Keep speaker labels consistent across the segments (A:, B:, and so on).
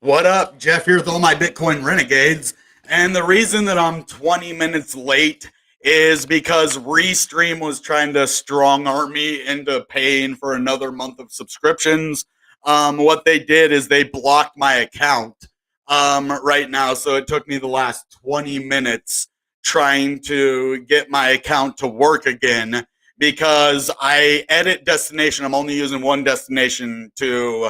A: What up? Jeff here with all my Bitcoin renegades. And the reason that I'm 20 minutes late is because Restream was trying to strong arm me into paying for another month of subscriptions. What they did is they blocked my account right now. So it took me the last 20 minutes trying to get my account to work again because I edit destination. I'm only using one destination to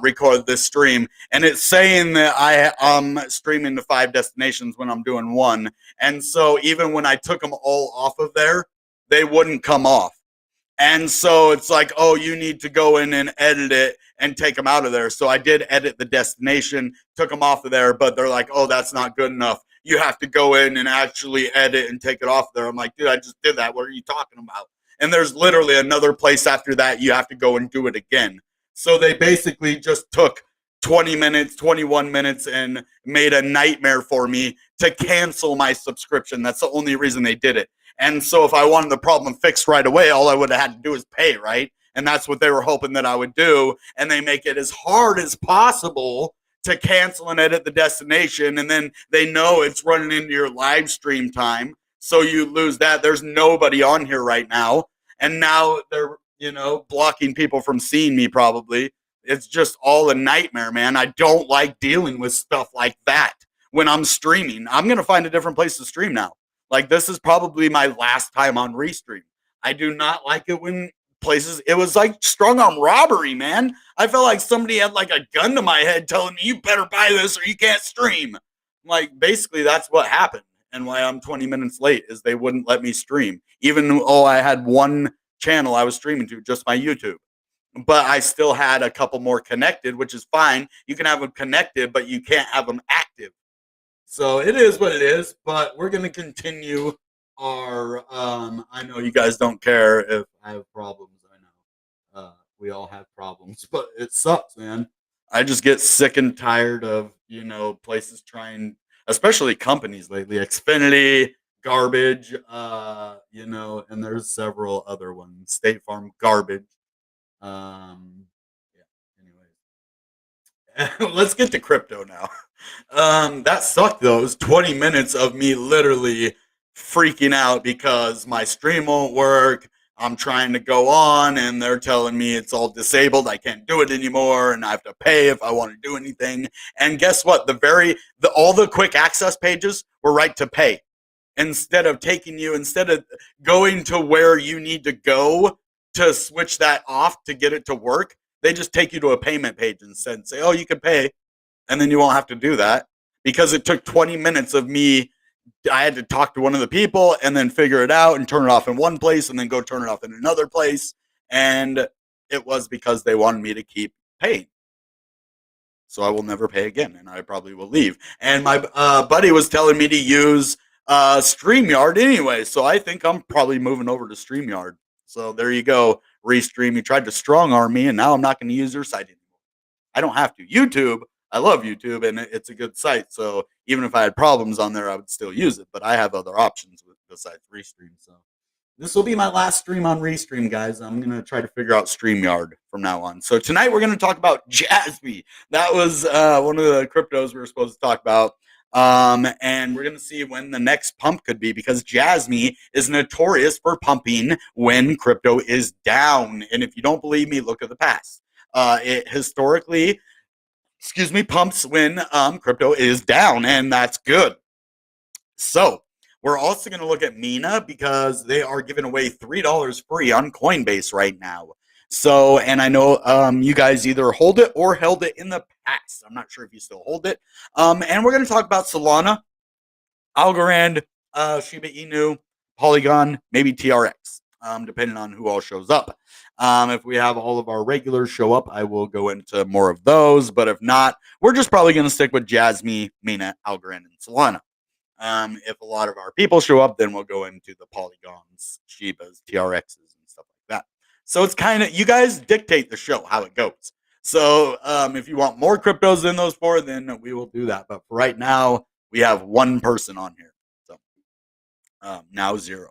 A: record this stream, and it's saying that I am streaming to 5 destinations when I'm doing one. And so even when I took them all off of there, they wouldn't come off. And so it's like, oh, you need to go in and edit it and take them out of there. So I did edit the destination, took them off of there, but they're like, oh, that's not good enough. You have to go in and actually edit and take it off there. I'm like, dude, I just did that. What are you talking about? And there's literally another place after that you have to go and do it again. So they basically just took 20 minutes, 21 minutes, and made a nightmare for me to cancel my subscription. That's the only reason they did it. And so if I wanted the problem fixed right away, all I would have had to do is pay, right? And that's what they were hoping that I would do. And they make it as hard as possible to cancel and edit the destination. And then they know it's running into your live stream time. So you lose that. There's nobody on here right now. And now they're, blocking people from seeing me probably. It's just all a nightmare, man. I don't like dealing with stuff like that when I'm streaming. I'm going to find a different place to stream now. Like, this is probably my last time on Restream. I do not like it when places, it was like strong arm robbery, man. I felt like somebody had like a gun to my head telling me, you better buy this or you can't stream. Like, basically, that's what happened. And why I'm 20 minutes late is they wouldn't let me stream. Even though I had one channel I was streaming to, just my YouTube. But I still had a couple more connected, which is fine. You can have them connected, but you can't have them active. So it is what it is, but we're going to continue our, I know you guys don't care if I have problems. I know we all have problems, but it sucks, man. I just get sick and tired of, places trying, especially companies lately, Xfinity, garbage, and there's several other ones, State Farm, garbage. Yeah, anyway. Let's get to crypto now. That sucked though. It was 20 minutes of me literally freaking out because my stream won't work. I'm trying to go on and they're telling me it's all disabled. I can't do it anymore and I have to pay if I want to do anything. And guess what? All the quick access pages were right to pay. Instead of going to where you need to go to switch that off to get it to work, they just take you to a payment page and say, oh, you can pay. And then you won't have to do that because it took 20 minutes of me. I had to talk to one of the people and then figure it out and turn it off in one place and then go turn it off in another place. And it was because they wanted me to keep paying. So I will never pay again and I probably will leave. And my buddy was telling me to use StreamYard anyway. So I think I'm probably moving over to StreamYard. So there you go. Restream. You tried to strong arm me and now I'm not going to use your site anymore. I don't have to. YouTube. I love YouTube and it's a good site. So even if I had problems on there, I would still use it. But I have other options besides Restream. So this will be my last stream on Restream, guys. I'm going to try to figure out StreamYard from now on. So tonight we're going to talk about Jasmy. That was one of the cryptos we were supposed to talk about. And we're going to see when the next pump could be because Jasmy is notorious for pumping when crypto is down. And if you don't believe me, look at the past. It historically pumps when crypto is down, and that's good. So we're also going to look at Mina because they are giving away $3 free on Coinbase right now. So, and I know you guys either hold it or held it in the past. I'm not sure if you still hold it. And we're going to talk about Solana, Alogrand, Shiba Inu, Polygon, maybe TRX. Depending on who all shows up. If we have all of our regulars show up, I will go into more of those. But if not, we're just probably going to stick with Jasmy, Mina, Alogrand, and Solana. If a lot of our people show up, then we'll go into the Polygons, Shibas, TRXs, and stuff like that. So it's kind of, you guys dictate the show, how it goes. So if you want more cryptos than those four, then we will do that. But for right now, we have one person on here. So now 0.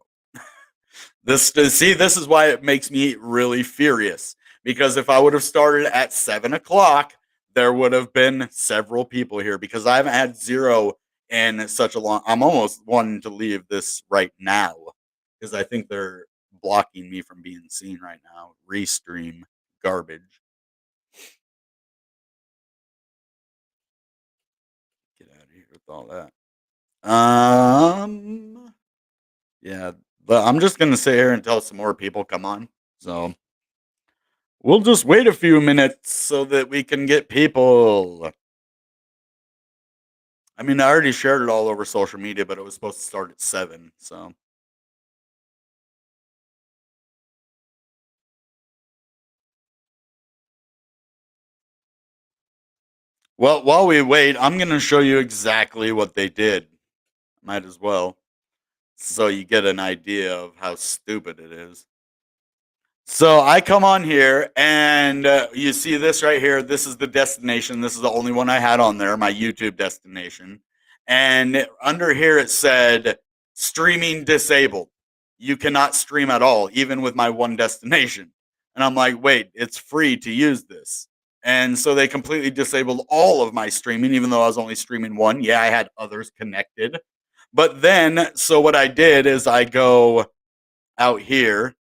A: This is why it makes me really furious. Because if I would have started at 7 o'clock, there would have been several people here because I haven't had zero in such a long. I'm almost wanting to leave this right now because I think they're blocking me from being seen right now. Restream garbage. Get out of here with all that. Yeah, but I'm just gonna sit here until some more people come on. So we'll just wait a few minutes so that we can get people. I mean, I already shared it all over social media, but it was supposed to start at 7. So, well, while we wait, I'm gonna show you exactly what they did. Might as well, so you get an idea of how stupid it is. So I come on here and you see this right here. This is the destination. This is the only one I had on there, my YouTube destination. And under here it said streaming disabled. You cannot stream at all, even with my one destination. And I'm like, wait, it's free to use this. And so they completely disabled all of my streaming, even though I was only streaming one. Yeah, I had others connected. But then, so what I did is I go out here.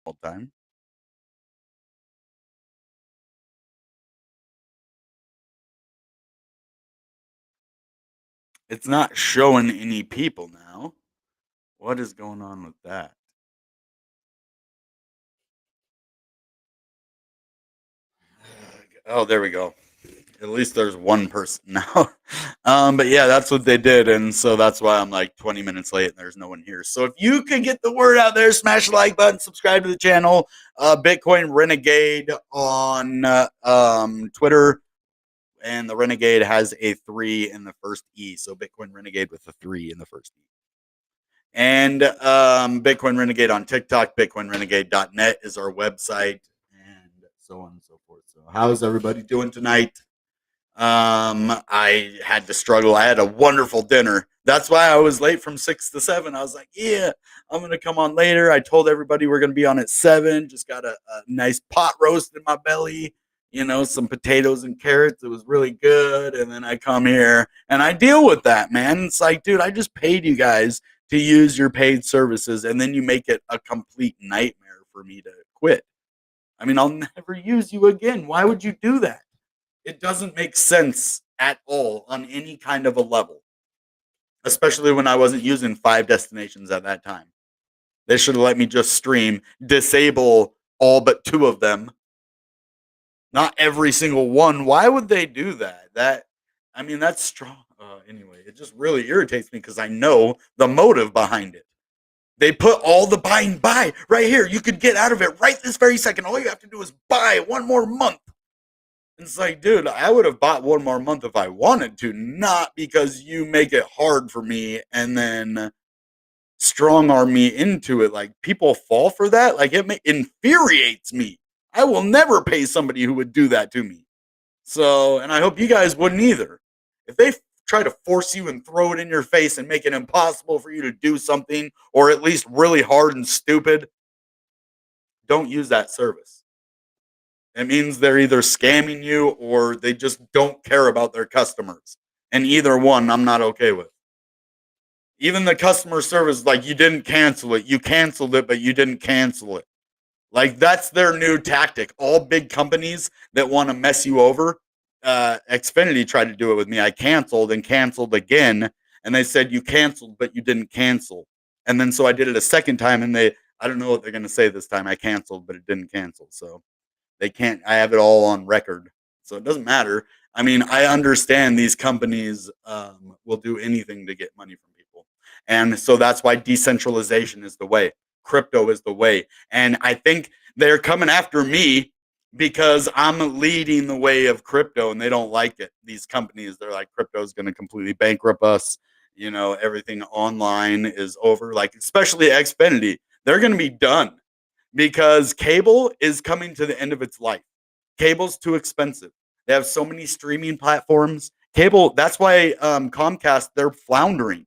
A: All time. It's not showing any people now. What is going on with that? Oh, there we go. At least there's one person now. But yeah, that's what they did, and so that's why I'm like 20 minutes late and there's no one here. So if you could get the word out there, smash the like button, subscribe to the channel. Bitcoin Renegade on Twitter, and the Renegade has a 3 in the first E. So Bitcoin Renegade with a 3 in the first E. And Bitcoin Renegade on TikTok, BitcoinRenegade.net is our website, and so on and so forth. So, how's everybody doing tonight? I had to struggle. I had a wonderful dinner. That's why I was late from 6 to 7. I was like, yeah, I'm gonna come on later. I told everybody we're gonna be on at 7. Just got a nice pot roast in my belly. Some potatoes and carrots. It was really good. And then I come here and I deal with that, man. It's like, dude, I just paid you guys to use your paid services, and then you make it a complete nightmare for me to quit. I mean, I'll never use you again. Why would you do that? It doesn't make sense at all on any kind of a level, especially when I wasn't using 5 destinations at that time. They should have let me just stream, disable all but 2 of them, not every single one. Why would they do that? I mean, that's strong. Anyway, it just really irritates me because I know the motive behind it. They put all the buy right here. You could get out of it right this very second. All you have to do is buy one more month. It's like, dude, I would have bought one more month if I wanted to, not because you make it hard for me and then strong arm me into it. Like, people fall for that. Like, infuriates me. I will never pay somebody who would do that to me. So, and I hope you guys wouldn't either. If they try to force you and throw it in your face and make it impossible for you to do something, or at least really hard and stupid, don't use that service. It means they're either scamming you or they just don't care about their customers. And either one, I'm not okay with. Even the customer service, like, you didn't cancel it. You canceled it, but you didn't cancel it. Like, that's their new tactic. All big companies that want to mess you over. Xfinity tried to do it with me. I canceled and canceled again, and they said you canceled, but you didn't cancel. And then so I did it a second time, and I don't know what they're gonna say this time. I canceled, but it didn't cancel. So they can't. I have it all on record, so it doesn't matter. I mean, I understand these companies will do anything to get money from people, and so that's why decentralization is the way. Crypto is the way, and I think they're coming after me because I'm leading the way of crypto, and they don't like it. These companies, they're like, crypto is going to completely bankrupt us. Everything online is over. Like, especially Xfinity, they're going to be done because cable is coming to the end of its life. Cable's too expensive. They have so many streaming platforms. Cable, that's why Comcast, they're floundering.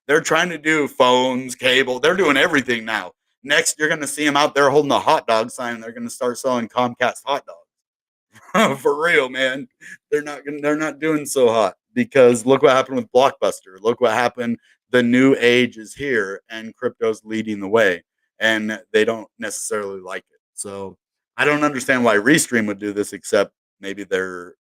A: They're trying to do phones, cable. They're doing everything now. Next, you're going to see them out there holding a hot dog sign. And they're going to start selling Comcast hot dogs. For real, man. They're not doing so hot because look what happened with Blockbuster. Look what happened. The new age is here, and crypto's leading the way, and they don't necessarily like it. So I don't understand why Restream would do this, except maybe they're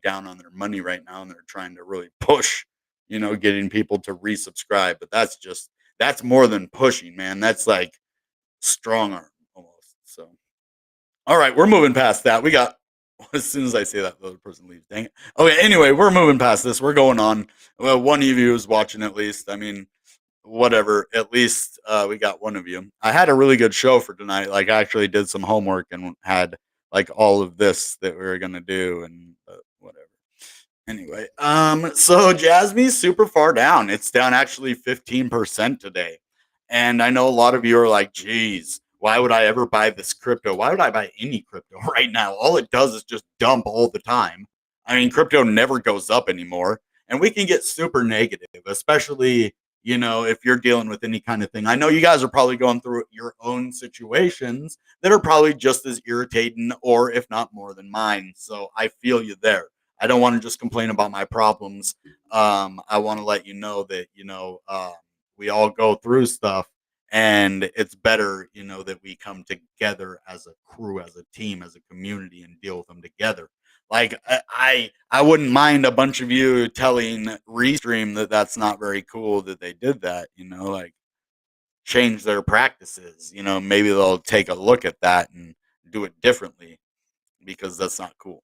A: down on their money right now, and they're trying to really push, getting people to resubscribe. But that's more than pushing, man. That's like strong arm almost. So all right, we're moving past that. We got as soon as I say that, the other person leaves. Dang it. Okay, anyway, we're moving past this. We're going on. Well, one of you is watching at least. I mean, whatever. At least we got one of you. I had a really good show for tonight. Like, I actually did some homework and had like all of this that we were gonna do, and whatever. Anyway, so Jasmy's super far down. It's down actually 15% today. And I know a lot of you are like, geez, why would I ever buy this crypto? Why would I buy any crypto right now? All it does is just dump all the time. I mean, crypto never goes up anymore. And we can get super negative, especially, if you're dealing with any kind of thing. I know you guys are probably going through your own situations that are probably just as irritating, or if not more than mine. So I feel you there. I don't want to just complain about my problems. I want to let you know that we all go through stuff, and it's better that we come together as a crew, as a team, as a community, and deal with them together. Like, I wouldn't mind a bunch of you telling Restream that that's not very cool that they did that. Like, change their practices. Maybe they'll take a look at that and do it differently, because that's not cool.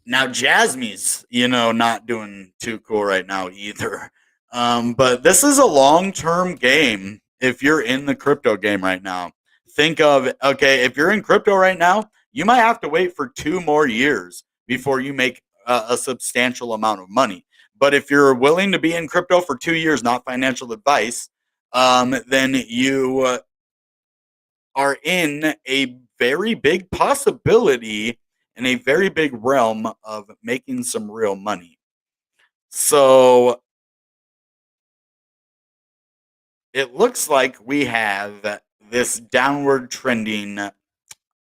A: Now Jasmy's, not doing too cool right now either. But this is a long-term game. If you're in the crypto game right now, think of, okay, if you're in crypto right now, you might have to wait for 2 more years before you make a substantial amount of money. But if you're willing to be in crypto for 2 years, not financial advice, then you are in a very big possibility, in a very big realm of making some real money. So it looks like we have this downward trending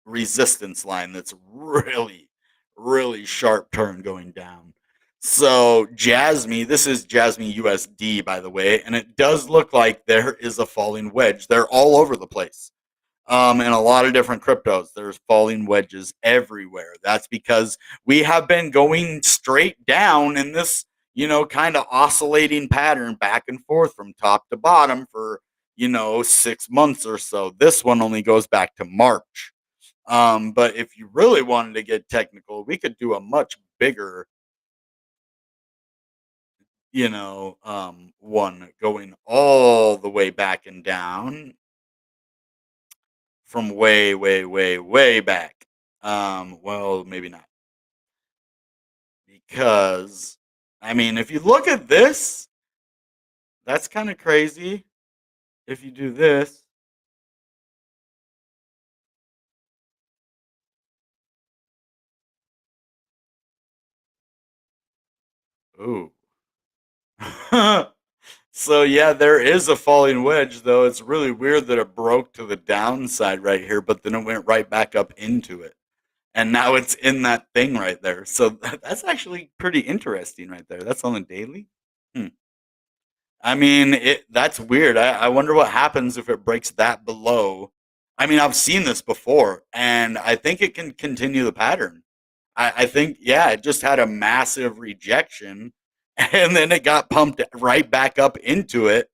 A: resistance line that's really, really sharp turn going down. So Jasmy, this is Jasmy USD, by the way, and it does look like there is a falling wedge. They're all over the place. And a lot of different cryptos. There's falling wedges everywhere. That's because we have been going straight down in this, kind of oscillating pattern back and forth from top to bottom for, 6 months or so. This one only goes back to March. But if you really wanted to get technical, we could do a much bigger, one going all the way back and down. from way, way, way, way back. Well, maybe not because I mean, if you look at this, that's kind of crazy. If you do this, ooh. So yeah, there is a falling wedge, though. It's really weird that it broke to the downside right here, but then it went right back up into it. And now it's in that thing right there. So that's actually pretty interesting right there. That's on the daily. Hmm. I mean, that's weird. I wonder what happens if it breaks that below. I mean, I've seen this before, and I think it can continue the pattern. I think, yeah, it just had a massive rejection, and then it got pumped right back up into it.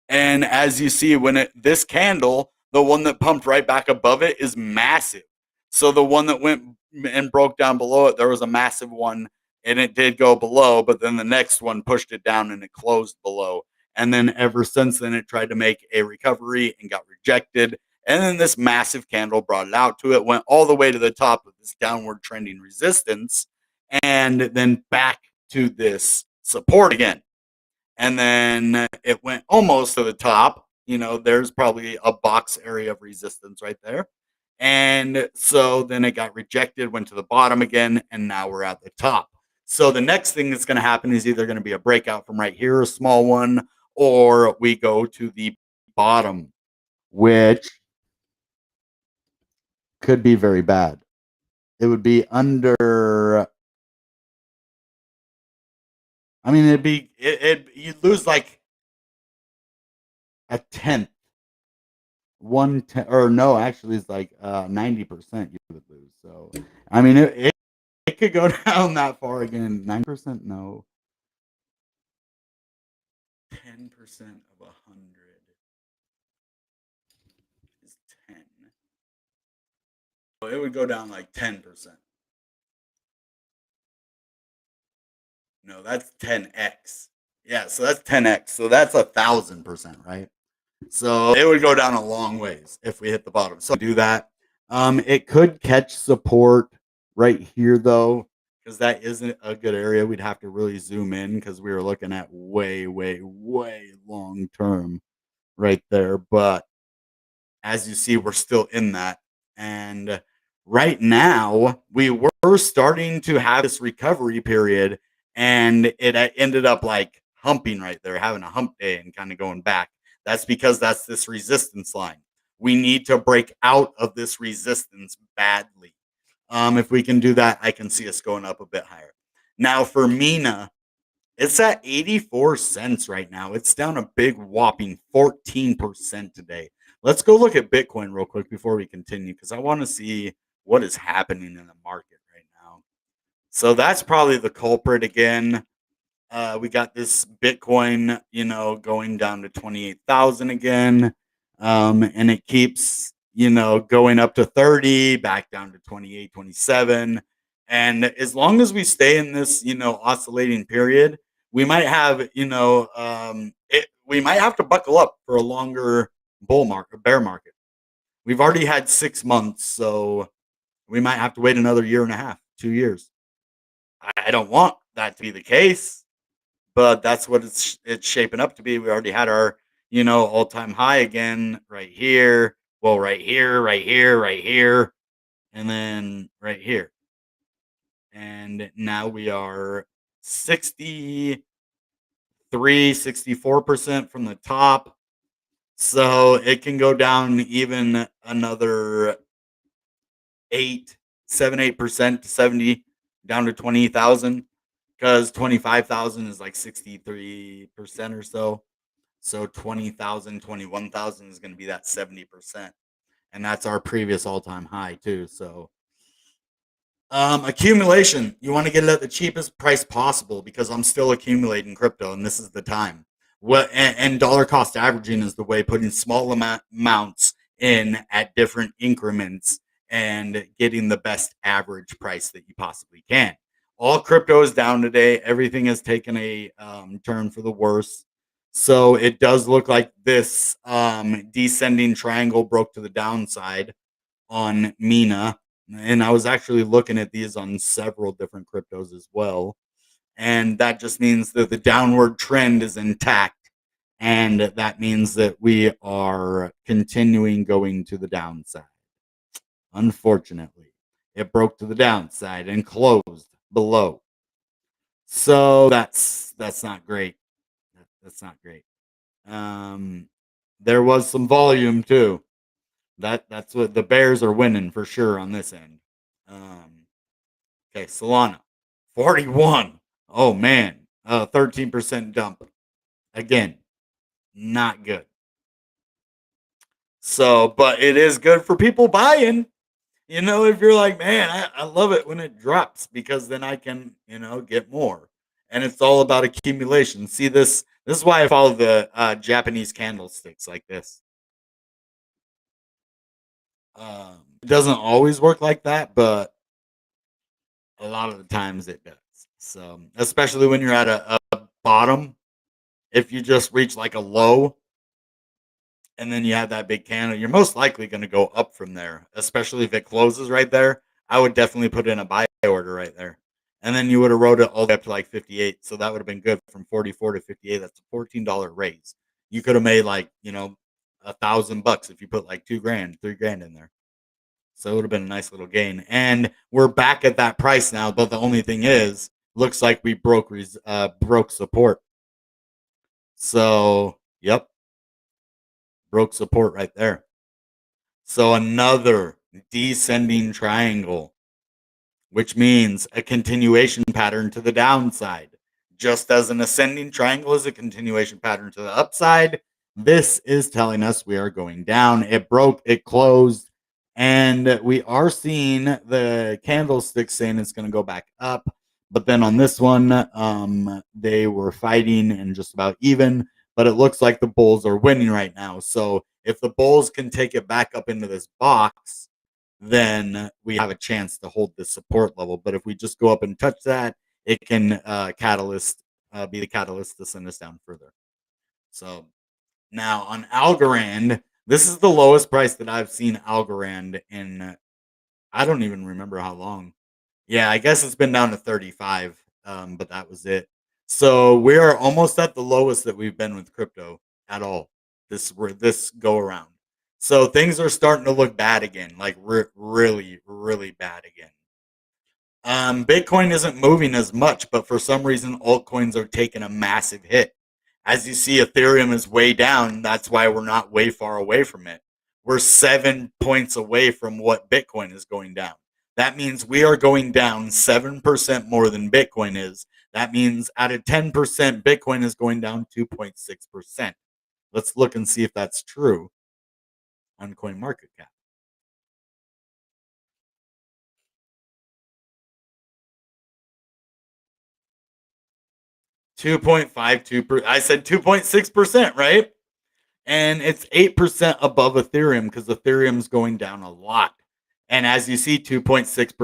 A: And as you see, when this candle, the one that pumped right back above it is massive. So the one that went and broke down below it, there was a massive one and it did go below, but then the next one pushed it down and it closed below. And then ever since then, it tried to make a recovery and got rejected. And then this massive candle brought it out to it, went all the way to the top of this downward trending resistance, and then back to this support again, and then it went almost to the top. You know, there's probably a box area of resistance right there. And so then it got rejected, went to the bottom again, and now we're at the top. So the next thing that's going to happen is either going to be a breakout from right here, a small one, or we go to the bottom, which could be very bad. It would be under. I mean, you'd lose like a tenth 110, or no, actually it's like 90% you would lose. So I mean, it could go down that far again. 9%, no. 10% of 100 is 10. So it would go down like 10%. No, that's 10x. Yeah, so that's 10x. So that's 1,000%, right? So it would go down a long ways if we hit the bottom. So do that. It could catch support right here though, because that isn't a good area. We'd have to really zoom in because we were looking at way, way, way long term right there. But as you see, we're still in that. And right now, we were starting to have this recovery period, and it ended up like humping right there, having a hump day and kind of going back. That's because that's this resistance line. We need to break out of this resistance badly. If we can do that, I can see us going up a bit higher. Now, for Mina, it's at 84 cents right now. It's down a big whopping 14% today. Let's go look at Bitcoin real quick before we continue because I want to see what is happening in the market right now. So that's probably the culprit again. We got this Bitcoin, going down to 28,000 again. And it keeps, going up to 30, back down to 28, 27. And as long as we stay in this, oscillating period, we might have, we might have to buckle up for a longer bull market, bear market. We've already had 6 months, so we might have to wait another year and a half, 2 years. I don't want that to be the case, but that's what it's shaping up to be. We already had our, all-time high again right here. Well, right here, right here, right here, and then right here. And now we are 63, 64% from the top. So it can go down even another 8% to 70, down to 20,000, because 25,000 is like 63% or so. So 20,000, 21,000 is going to be that 70%. And that's our previous all time high, too. So, accumulation, you want to get it at the cheapest price possible because I'm still accumulating crypto and this is the time. And dollar cost averaging is the way, putting small amounts in at different increments and getting the best average price that you possibly can. All crypto is down today. Everything has taken a turn for the worse. So it does look like this descending triangle broke to the downside on Mina. And I was actually looking at these on several different cryptos as well. And that just means that the downward trend is intact. And that means that we are continuing going to the downside. Unfortunately, it broke to the downside and closed below. So that's not great. That's not great. Um, there was some volume too. That's what the Bears are winning for sure on this end. Um, okay, Solana, 41. Oh man, 13% dump again. Not good. So, but it is good for people buying. If you're like, man, I love it when it drops because then I can, get more. And it's all about accumulation. See this? This is why I follow the Japanese candlesticks like this. It doesn't always work like that, but a lot of the times it does. So, especially when you're at a bottom, if you just reach like a low and then you have that big candle, you're most likely going to go up from there, especially if it closes right there. I would definitely put in a buy order right there. And then you would have rode it all the way up to like 58. So that would have been good from 44 to 58. That's a $14 raise. You could have made like, $1,000 if you put like 2 grand, 3 grand in there. So it would have been a nice little gain. And we're back at that price now. But the only thing is, looks like we broke support. So, yep, broke support right there. So another descending triangle, which means a continuation pattern to the downside. Just as an ascending triangle is a continuation pattern to the upside, this is telling us we are going down. It broke, it closed, and we are seeing the candlestick saying it's going to go back up. But then on this one, they were fighting and just about even. But it looks like the Bulls are winning right now. So if the Bulls can take it back up into this box, then we have a chance to hold this support level. But if we just go up and touch that, it can be the catalyst to send us down further. So now on Algorand, this is the lowest price that I've seen Algorand in. I don't even remember how long. Yeah, I guess it's been down to 35, but that was it. So we are almost at the lowest that we've been with crypto at all this go around. So things are starting to look bad again, like really, really bad again. Bitcoin isn't moving as much, but for some reason, altcoins are taking a massive hit. As you see, Ethereum is way down. That's why we're not way far away from it. We're 7 points away from what Bitcoin is going down. That means we are going down 7% more than Bitcoin is. That means out of 10%, Bitcoin is going down 2.6%. Let's look and see if that's true on CoinMarketCap. 2.52%. I said 2.6%, right? And it's 8% above Ethereum because Ethereum's going down a lot. And as you see, 2.6%,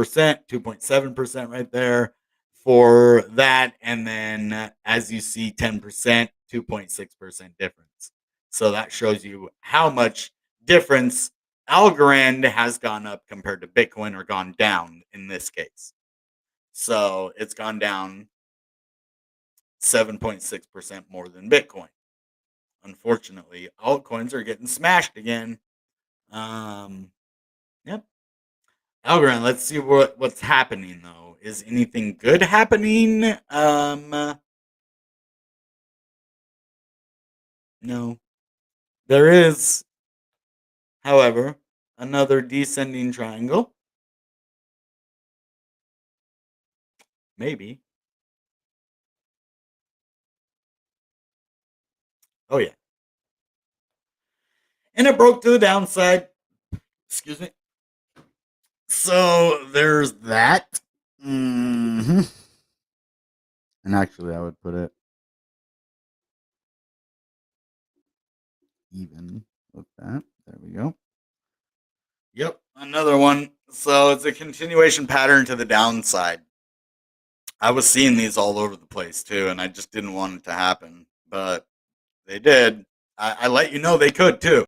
A: 2.7% right there for that. And then as you see, 10%, 2.6% difference. So that shows you how much difference Algorand has gone up compared to Bitcoin or gone down in this case. So it's gone down 7.6% more than Bitcoin. Unfortunately, altcoins are getting smashed again. Yep. Algorand, let's see what's happening though. Is anything good happening? No. There is, however, another descending triangle. Maybe. Oh yeah. And it broke to the downside. Excuse me. So there's that. Mm-hmm. And actually, I would put it even with that. There we go. Yep, another one. So it's a continuation pattern to the downside. I was seeing these all over the place too, and I just didn't want it to happen. But They did. I let you know they could too,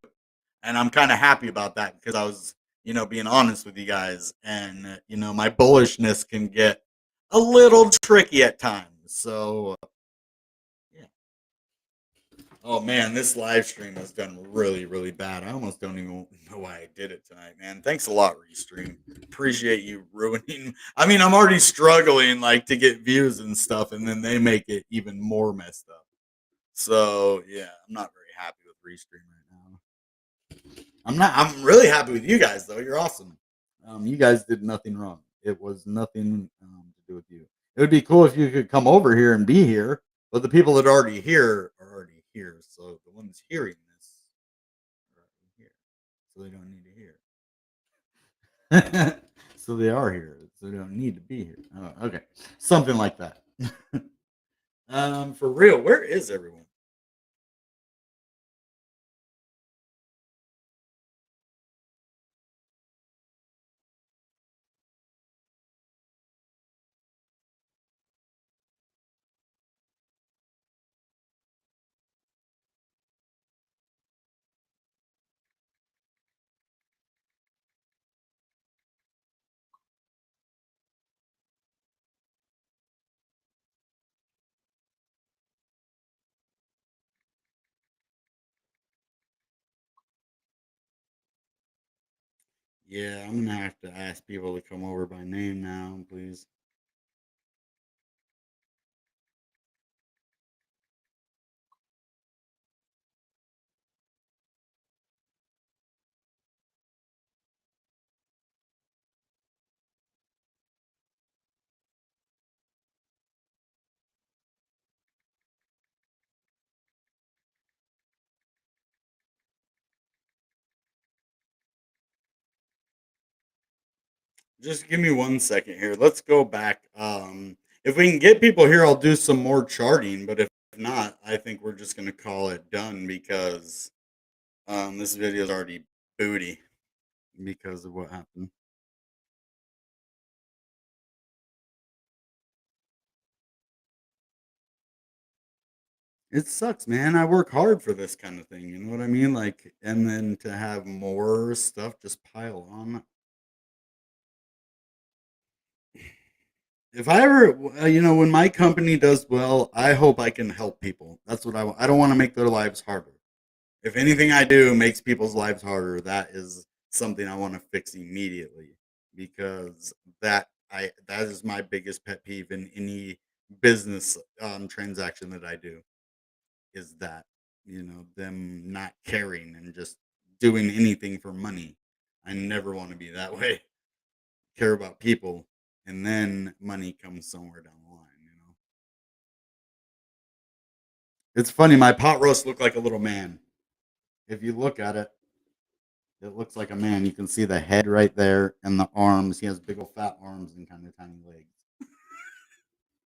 A: and I'm kind of happy about that because I was, being honest with you guys, and my bullishness can get a little tricky at times. So, yeah. Oh man, this live stream has done really, really bad. I almost don't even know why I did it tonight, man. Thanks a lot, Restream. Appreciate you ruining. I mean, I'm already struggling like to get views and stuff, and then they make it even more messed up. So yeah, I'm not very happy with Restream right now. I'm not. I'm really happy with you guys though. You're awesome. You guys did nothing wrong. It was nothing to do with you. It would be cool if you could come over here and be here, but the people that are already here are already here. So the ones hearing this are already here, so they don't need to hear. So they are here, so they don't need to be here. Oh, okay, something like that. For real, where is everyone? Yeah, I'm gonna have to ask people to come over by name now, please. Just give me 1 second here. Let's go back. If we can get people here, I'll do some more charting. But if not, I think we're just gonna call it done because this video is already booty because of what happened. It sucks, man. I work hard for this kind of thing. You know what I mean? Like, and then to have more stuff just pile on. If I ever, when my company does well, I hope I can help people. That's what I want. I don't want to make their lives harder. If anything I do makes people's lives harder, that is something I want to fix immediately because that is my biggest pet peeve in any business transaction that I do is that them not caring and just doing anything for money. I never want to be that way. Care about people, and then money comes somewhere down the line. It's funny. My pot roast looked like a little man. If you look at it, it looks like a man. You can see the head right there and the arms. He has big old fat arms and kind of tiny legs.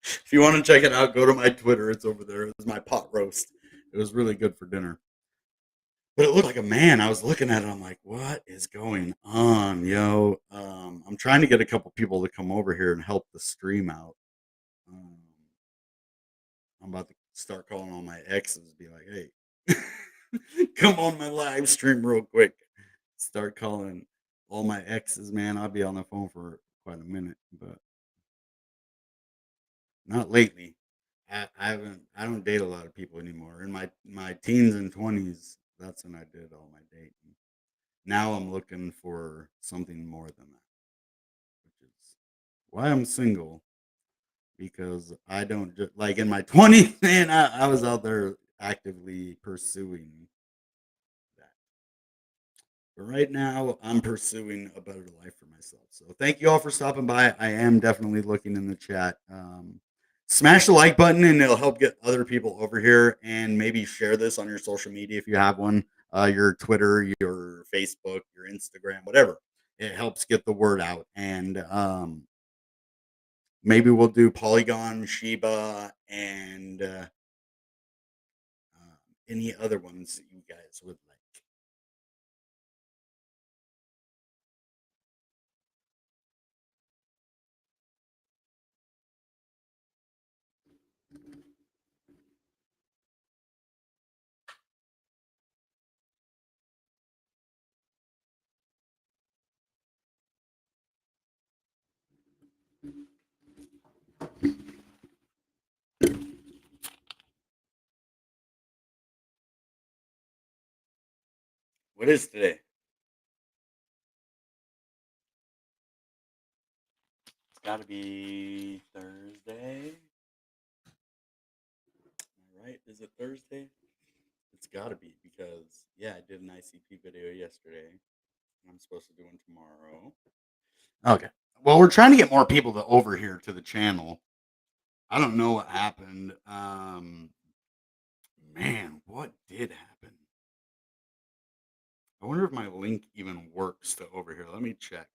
A: If you want to check it out, go to my Twitter. It's over there. It's my pot roast. It was really good for dinner. But it looked like a man. I was looking at it. I'm like, what is going on, yo? I'm trying to get a couple people to come over here and help the stream out. Um, I'm about to start calling all my exes, be like, hey, come on my live stream real quick. Start calling all my exes, man. I'll be on the phone for quite a minute, but not lately. I don't date a lot of people anymore. In my teens and 20s, that's when I did all my dating. Now I'm looking for something more than that, which is why I'm single because I don't like in my 20s, man, I was out there actively pursuing that. But right now, I'm pursuing a better life for myself. So thank you all for stopping by. I am definitely looking in the chat. Smash the like button, and it'll help get other people over here. And maybe share this on your social media if you have one, your Twitter, your Facebook, your Instagram, whatever. It helps get the word out. And maybe we'll do Polygon, Shiba, and any other ones that you guys would like. What is today? It's got to be Thursday. Right? Is it Thursday? It's got to be because, yeah, I did an ICP video yesterday. I'm supposed to do one tomorrow. Okay. Well, we're trying to get more people to over here to the channel. I don't know what happened. Man, what did happen? I wonder if my link even works to over here. Let me check.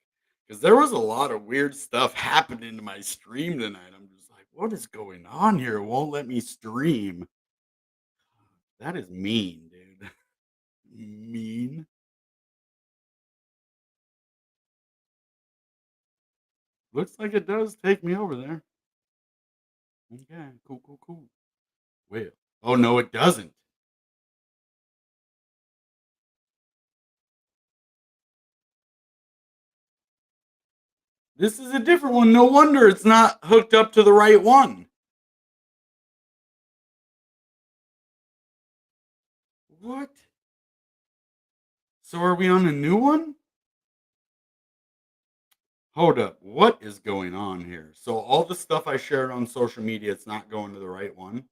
A: Because there was a lot of weird stuff happening to my stream tonight. I'm just like, what is going on here? It won't let me stream. That is mean, dude. Mean. Looks like it does take me over there. Okay, cool, cool, cool. Wait. Oh, no, it doesn't. This is a different one. No wonder it's not hooked up to the right one. What? So are we on a new one? Hold up. What is going on here? So all the stuff I shared on social media, it's not going to the right one.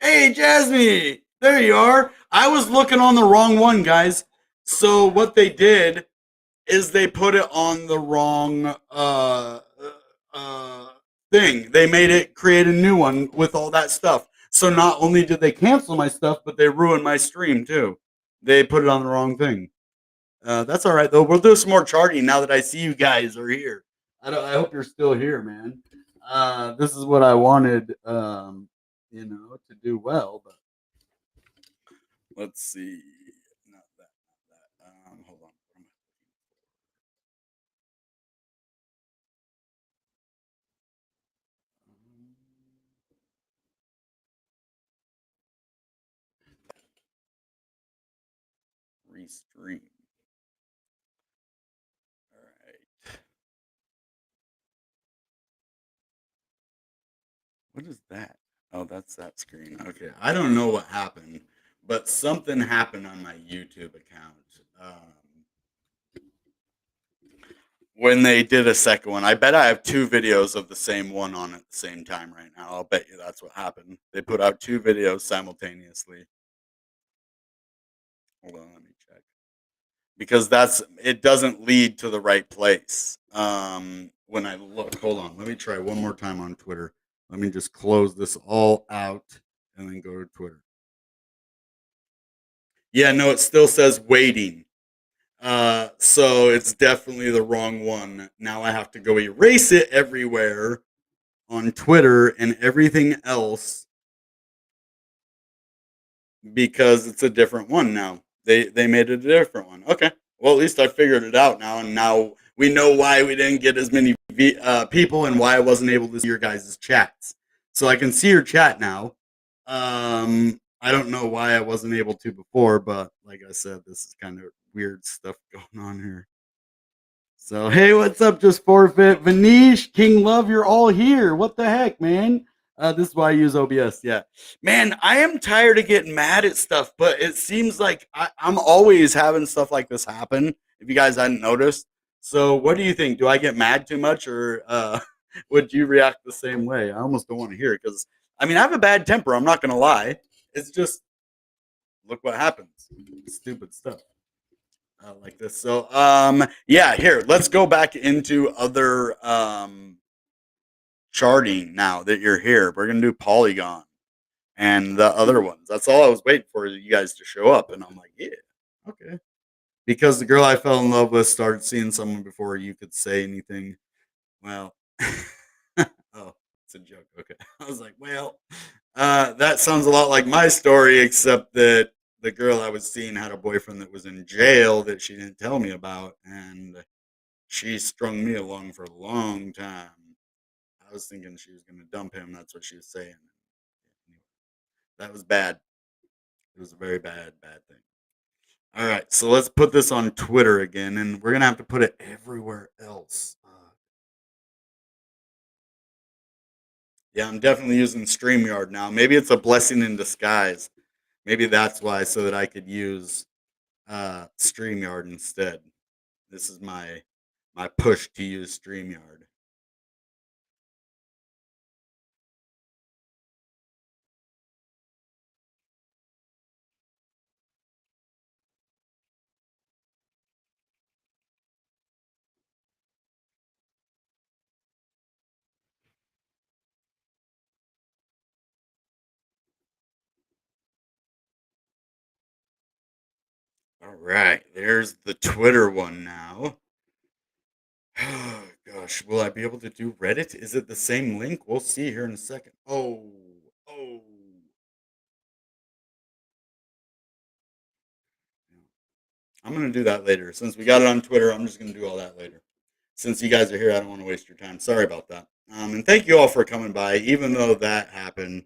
A: Hey, Jasmy! There you are. I was looking on the wrong one, guys. So what they did is they put it on the wrong uh, thing. They made it create a new one with all that stuff. So not only did they cancel my stuff, but they ruined my stream too. They put it on the wrong thing. That's all right though. We'll do some more charting now that I see you guys are here. I hope you're still here, man. This is what I wanted, to do well. But let's see. Not that. Not that. Hold on. Restream. All right. What is that? Oh, that's that screen. Okay. I don't know what happened, but something happened on my YouTube account. When they did a second one, I bet I have two videos of the same one on at the same time right now. I'll bet you that's what happened. They put out two videos simultaneously. Hold on, let me check. Because it doesn't lead to the right place. When I look, hold on, let me try one more time on Twitter. Let me just close this all out and then go to Twitter. Yeah, no, it still says waiting. So it's definitely the wrong one. Now I have to go erase it everywhere on Twitter and everything else because it's a different one now. They made it a different one. Okay. Well, at least I figured it out now, and now we know why we didn't get as many people and why I wasn't able to see your guys' chats. So I can see your chat now. I don't know why I wasn't able to before, but like I said, this is kind of weird stuff going on here. So hey, what's up? Just forfeit, Vanish, King Love, you're all here. What the heck, man? This is why I use OBS. Yeah, man, I am tired of getting mad at stuff, but it seems like I'm always having stuff like this happen. If you guys hadn't noticed, so what do you think? Do I get mad too much, or would you react the same way? I almost don't want to hear it because I mean I have a bad temper. I'm not gonna lie. It's just look what happens. Stupid stuff like this. So, yeah, here, let's go back into other charting now that you're here. We're going to do Polygon and the other ones. That's all I was waiting for you guys to show up. And I'm like, yeah, okay. Because the girl I fell in love with started seeing someone before you could say anything. Well, oh, it's a joke. Okay. I was like, well, that sounds a lot like my story, except that the girl I was seeing had a boyfriend that was in jail that she didn't tell me about, and she strung me along for a long time. I was thinking she was going to dump him. That's what she was saying. That was bad. It was a very bad, bad thing. All right, so let's put this on Twitter again, and we're gonna have to put it everywhere else. Yeah, I'm definitely using StreamYard now. Maybe it's a blessing in disguise. Maybe that's why, so that I could use StreamYard instead. This is my push to use StreamYard. All right, there's the Twitter one now. Oh gosh, will I be able to do Reddit? Is it the same link? We'll see here in a second. Oh. I'm gonna do that later. Since we got it on Twitter, I'm just gonna do all that later. Since you guys are here, I don't want to waste your time. Sorry about that. And thank you all for coming by, even though that happened.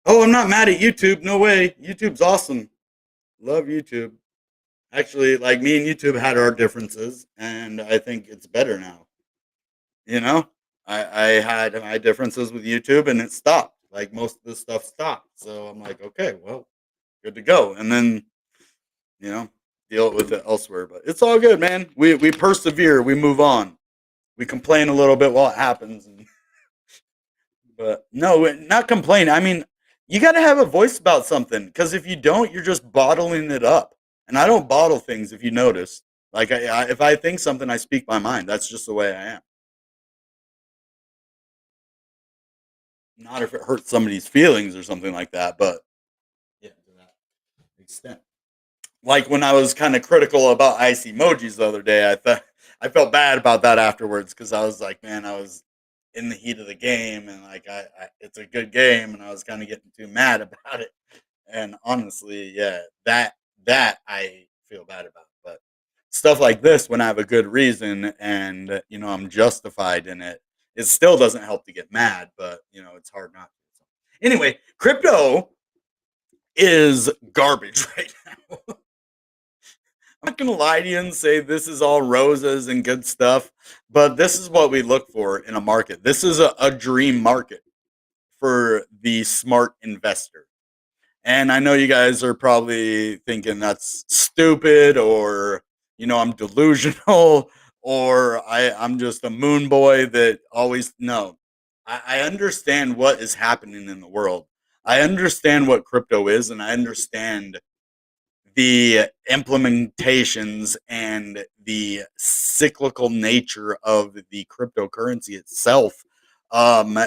A: Oh, I'm not mad at YouTube. No way. YouTube's awesome. Love YouTube. Actually, like me and YouTube had our differences, and I think it's better now. You know, I had my differences with YouTube, and it stopped. Like most of the stuff stopped. So I'm like, okay, well, good to go. And then you know, deal with it elsewhere. But it's all good, man. We persevere. We move on. We complain a little bit while it happens, but no, not complain. I mean, you got to have a voice about something because if you don't, you're just bottling it up. And I don't bottle things. If you notice, like if I think something, I speak my mind. That's just the way I am. Not if it hurts somebody's feelings or something like that, but yeah, to that extent. Like when I was kind of critical about ice emojis the other day, I felt bad about that afterwards because I was like, man, I was in the heat of the game and like it's a good game and I was kind of getting too mad about it. And honestly, yeah, that I feel bad about. But stuff like this, when I have a good reason and I'm justified in it, it still doesn't help to get mad. But it's hard not to. So, anyway, crypto is garbage right now. I'm not gonna lie to you and say this is all roses and good stuff, but this is what we look for in a market. This is a dream market for the smart investor. And I know you guys are probably thinking that's stupid or I'm delusional or I'm just a moon boy that always no. I understand what is happening in the world. I understand what crypto is and I understand the implementations and the cyclical nature of the cryptocurrency itself. Um,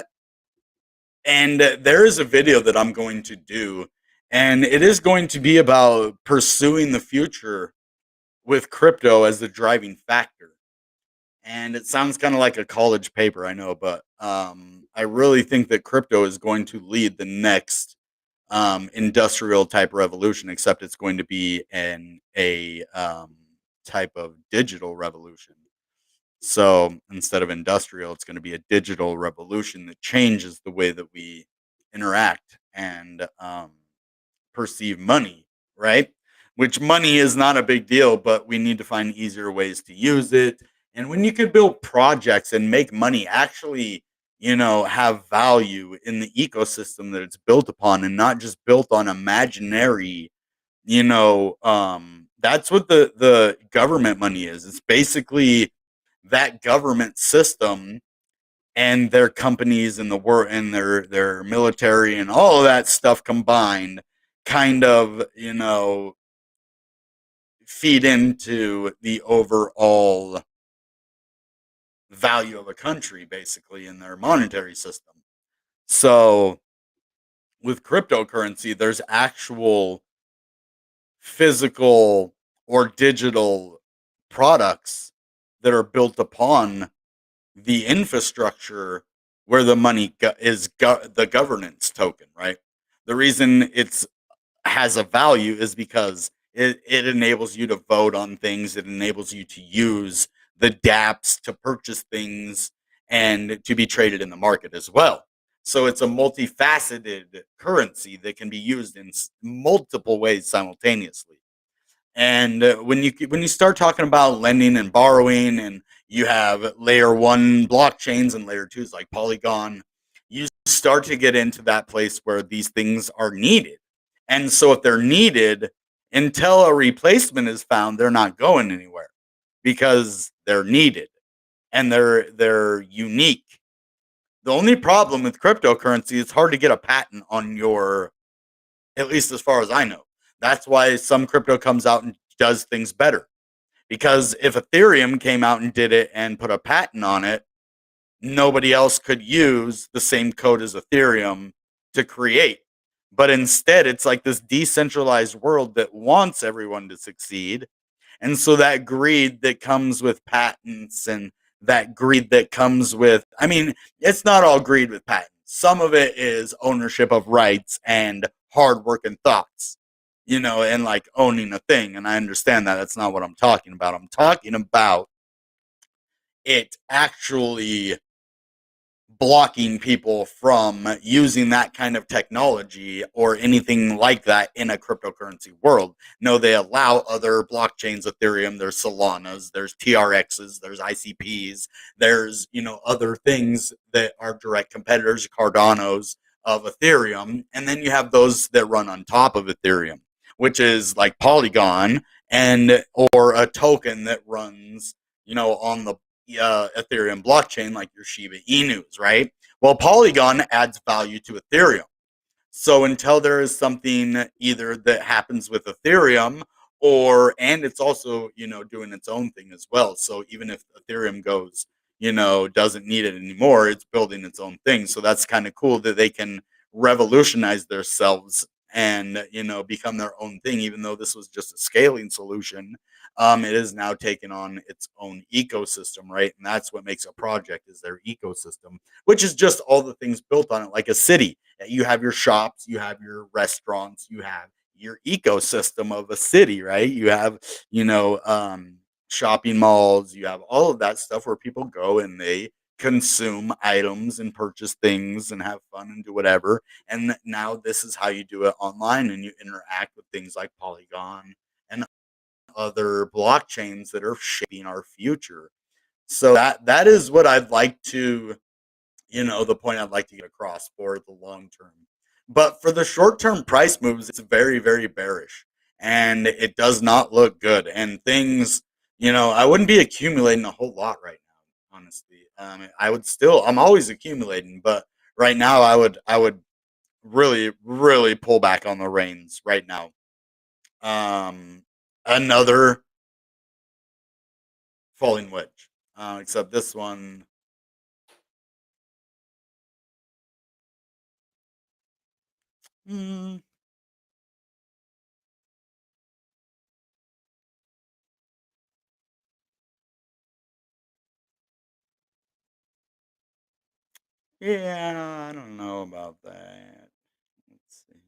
A: and there is a video that I'm going to do, and it is going to be about pursuing the future with crypto as the driving factor. And it sounds kind of like a college paper, I know, but I really think that crypto is going to lead the next industrial type revolution, except it's going to be a type of digital revolution. So instead of industrial, it's going to be a digital revolution that changes the way that we interact and perceive money, right? Which money is not a big deal, but we need to find easier ways to use it. And when you could build projects and make money, actually, have value in the ecosystem that it's built upon and not just built on imaginary, that's what the government money is. It's basically that government system and their companies and the war and their military and all of that stuff combined kind of feed into the overall value of a country basically in their monetary system. So with cryptocurrency there's actual physical or digital products that are built upon the infrastructure where the money is the governance token, right? The reason it's has a value is because it enables you to vote on things. It enables you to use the dApps to purchase things and to be traded in the market as well. So it's a multifaceted currency that can be used in multiple ways simultaneously. And when you start talking about lending and borrowing, and you have layer one blockchains and layer twos like Polygon, you start to get into that place where these things are needed. And so if they're needed, until a replacement is found, they're not going anywhere because they're needed and they're unique. The only problem with cryptocurrency, it's hard to get a patent on your, at least as far as I know. That's why some crypto comes out and does things better. Because if Ethereum came out and did it and put a patent on it, nobody else could use the same code as Ethereum to create. But instead, it's like this decentralized world that wants everyone to succeed. And so that greed that comes with patents, and that greed that comes with, I mean, it's not all greed with patents. Some of it is ownership of rights and hard work and thoughts, and like owning a thing. And I understand that. That's not what I'm talking about. I'm talking about it actually blocking people from using that kind of technology or anything like that in a cryptocurrency world. No, they allow other blockchains, Ethereum, there's Solanas, there's TRXs, there's ICPs, there's, other things that are direct competitors, Cardanos of Ethereum. And then you have those that run on top of Ethereum, which is like Polygon, and or a token that runs, on the Ethereum blockchain, like your Shiba Inus, right? Well, Polygon adds value to Ethereum. So until there is something either that happens with Ethereum, and it's also, doing its own thing as well. So even if Ethereum goes, doesn't need it anymore, it's building its own thing. So that's kind of cool that they can revolutionize themselves and, become their own thing, even though this was just a scaling solution. It is now taken on its own ecosystem, right? And that's what makes a project, is their ecosystem, which is just all the things built on it, like a city. You have your shops, you have your restaurants, you have your ecosystem of a city, right? You have, shopping malls, you have all of that stuff where people go and they consume items and purchase things and have fun and do whatever. And now this is how you do it online, and you interact with things like Polygon and other blockchains that are shaping our future. So that is what I'd like to, the point I'd like to get across for the long term. But for the short term price moves, it's very, very bearish, and it does not look good. And things, I wouldn't be accumulating a whole lot right now, honestly. I would still, I'm always accumulating, but right now I would really, really pull back on the reins right now. Another falling wedge, except this one. mm, yeah, I don't know about that. Let's see.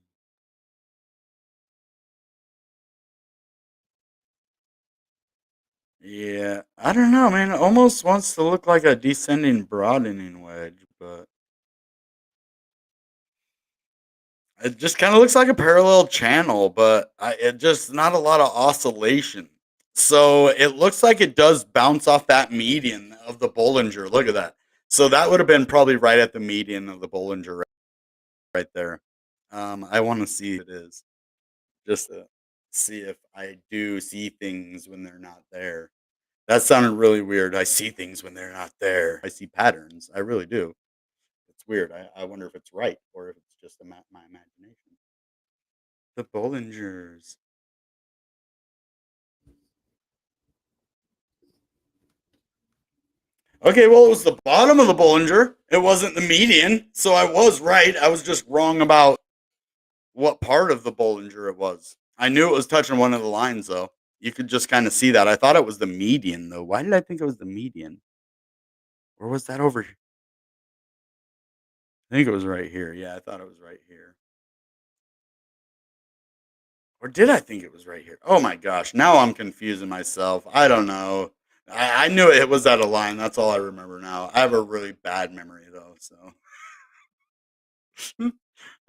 A: Yeah, I don't know, man. It almost wants to look like a descending broadening wedge, but it just kind of looks like a parallel channel, but it just not a lot of oscillation. So it looks like it does bounce off that median of the Bollinger. Look at that. So that would have been probably right at the median of the Bollinger, right there. I want to see if it is, just to see if I do see things when they're not there. That sounded really weird. I see things when they're not there. I see patterns. I really do. It's weird. I wonder if it's right or if it's just my imagination. The Bollingers. Okay, well, it was the bottom of the Bollinger. It wasn't the median. So I was right. I was just wrong about what part of the Bollinger it was. I knew it was touching one of the lines, though. You could just kind of see that. I thought it was the median, though. Why did I think it was the median? Or was that over here? I think it was right here. Yeah, I thought it was right here. Or did I think it was right here? Oh my gosh, now I'm confusing myself. I don't know. I knew it was at a line. That's all I remember now. I have a really bad memory though. So,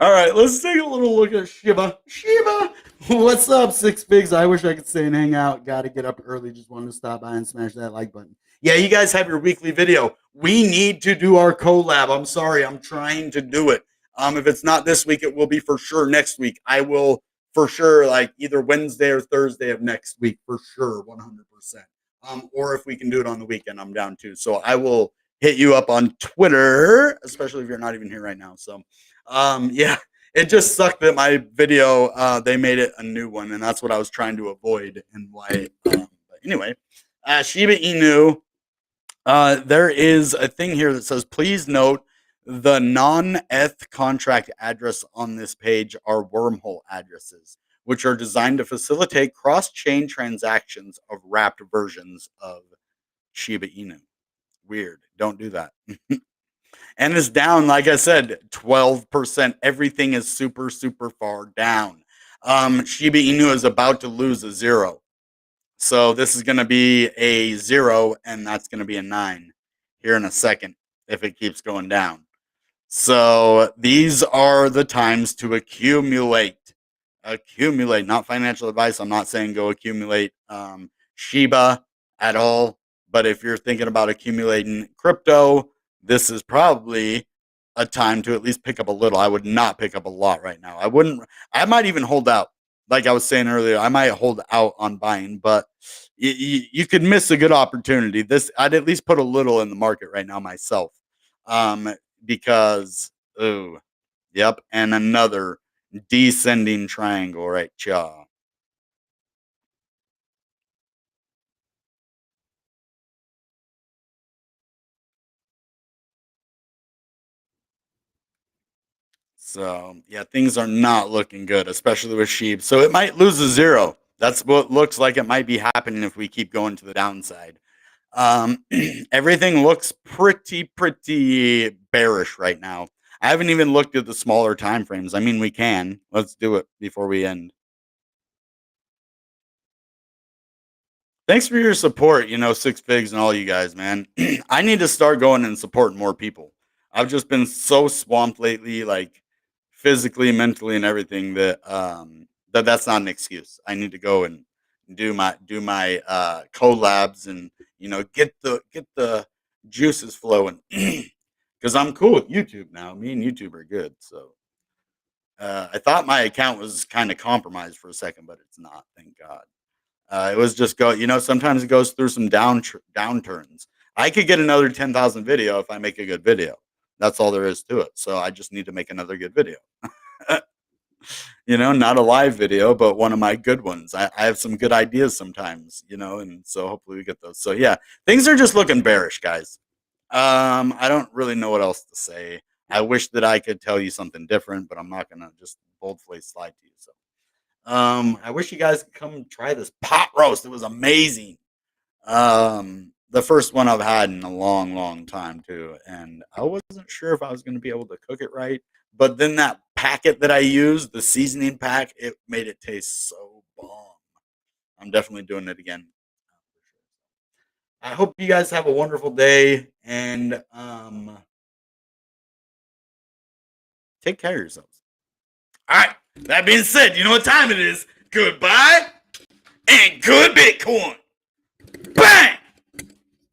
A: all All right, let's take a little look at Shiba. Shiba, what's up, Six Figs? I wish I could stay and hang out. Got to get up early. Just wanted to stop by and smash that like button. Yeah, you guys have your weekly video. We need to do our collab. I'm sorry, I'm trying to do it. If it's not this week, it will be for sure next week. I will for sure, like either Wednesday or Thursday of next week, for sure, 100%. Or if we can do it on the weekend, I'm down too. So I will hit you up on Twitter, especially if you're not even here right now. So yeah, it just sucked that my video they made it a new one, and that's what I was trying to avoid and why. But anyway, Shiba Inu. There is a thing here that says, please note the non-ETH contract address on this page are wormhole addresses, which are designed to facilitate cross-chain transactions of wrapped versions of Shiba Inu. Weird. Don't do that. And it's down, like I said, 12%. Everything is super, super far down. Shiba Inu is about to lose a 0. So this is going to be a 0, and that's going to be a 9 here in a second if it keeps going down. So these are the times to accumulate. Accumulate, not financial advice. I'm not saying go accumulate Shiba at all. But if you're thinking about accumulating crypto, this is probably a time to at least pick up a little. I would not pick up a lot right now. I might even hold out. Like I was saying earlier, I might hold out on buying, but you could miss a good opportunity. I'd at least put a little in the market right now myself. Because, oh, yep, and another descending triangle right chaw. So yeah, things are not looking good, especially with sheep. So it might lose a 0. That's what looks like it might be happening if we keep going to the downside. Everything looks pretty bearish right now. I haven't even looked at the smaller time frames. I mean, we can. Let's do it before we end. Thanks for your support, Six Figs and all you guys, man. I need to start going and supporting more people. I've just been so swamped lately, like physically, mentally, and everything that's not an excuse. I need to go and do my collabs and get the juices flowing because I'm cool with YouTube now. Me and YouTube are good. So I thought my account was kind of compromised for a second, but it's not. Thank God. It was just sometimes it goes through some downturns. I could get another 10,000 video if I make a good video. That's all there is to it. So I just need to make another good video. Not a live video, but one of my good ones. I have some good ideas sometimes, and so hopefully we get those. So yeah, things are just looking bearish, guys. I don't really know what else to say. I wish that I could tell you something different, but I'm not gonna just bold-faced lie to you. So I wish you guys could come try this pot roast. It was amazing. The first one I've had in a long, long time too, and I wasn't sure if I was going to be able to cook it right. But then that packet that I used, the seasoning pack, it made it taste so bomb. I'm definitely doing it again. I hope you guys have a wonderful day and take care of yourselves. All right. That being said, you know what time it is. Goodbye and good Bitcoin. Bang!